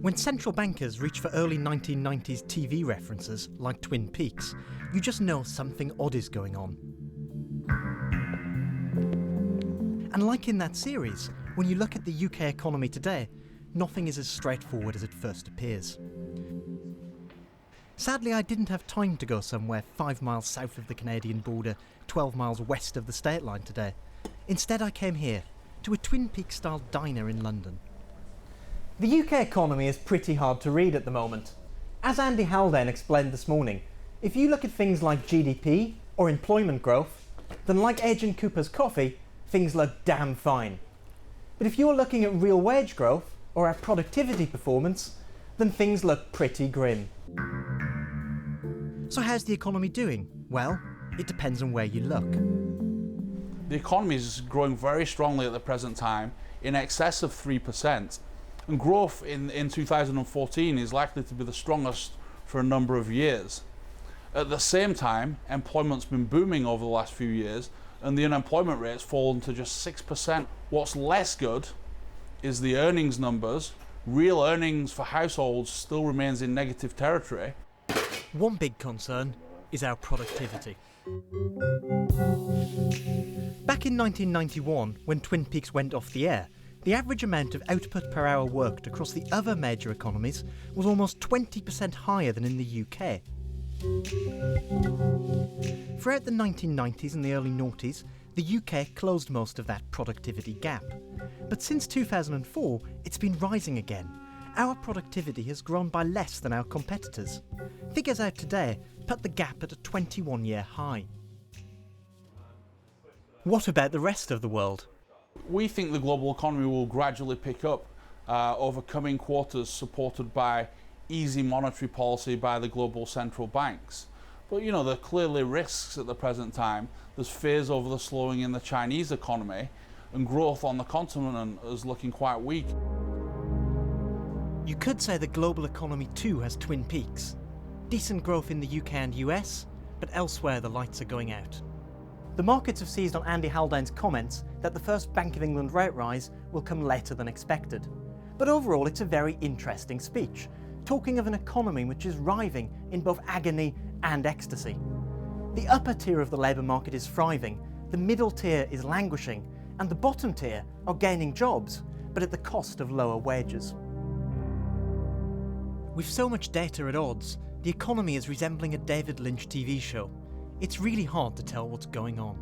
When central bankers reach for early 1990s TV references like Twin Peaks, you just know something odd is going on. And like in that series, when you look at the UK economy today, nothing is as straightforward as it first appears. Sadly, I didn't have time to go somewhere 5 miles south of the Canadian border, 12 miles west of the state line today. Instead, I came here, to a Twin Peaks-style diner in London. The UK economy is pretty hard to read at the moment. As Andy Haldane explained this morning, if you look at things like GDP or employment growth, then like Agent Cooper's coffee, things look damn fine. But if you're looking at real wage growth or at productivity performance, then things look pretty grim. So how's the economy doing? Well, it depends on where you look. The economy is growing very strongly at the present time, in excess of 3%. And growth in 2014 is likely to be the strongest for a number of years. At the same time, employment's been booming over the last few years, and the unemployment rate's fallen to just 6%. What's less good is the earnings numbers. Real earnings for households still remains in negative territory. One big concern is our productivity. Back in 1991, when Twin Peaks went off the air, the average amount of output per hour worked across the other major economies was almost 20% higher than in the UK. Throughout the 1990s and the early noughties, the UK closed most of that productivity gap. But since 2004, it's been rising again. Our productivity has grown by less than our competitors. Figures out today put the gap at a 21-year high. What about the rest of the world? We think the global economy will gradually pick up over coming quarters, supported by easy monetary policy by the global central banks. But there are clearly risks at the present time. There's fears over the slowing in the Chinese economy, and growth on the continent is looking quite weak. You could say the global economy too has twin peaks. Decent growth in the UK and US, but elsewhere the lights are going out. The markets have seized on Andy Haldane's comments that the first Bank of England rate rise will come later than expected. But overall, it's a very interesting speech, talking of an economy which is writhing in both agony and ecstasy. The upper tier of the labour market is thriving, the middle tier is languishing, and the bottom tier are gaining jobs, but at the cost of lower wages. With so much data at odds, the economy is resembling a David Lynch TV show. It's really hard to tell what's going on.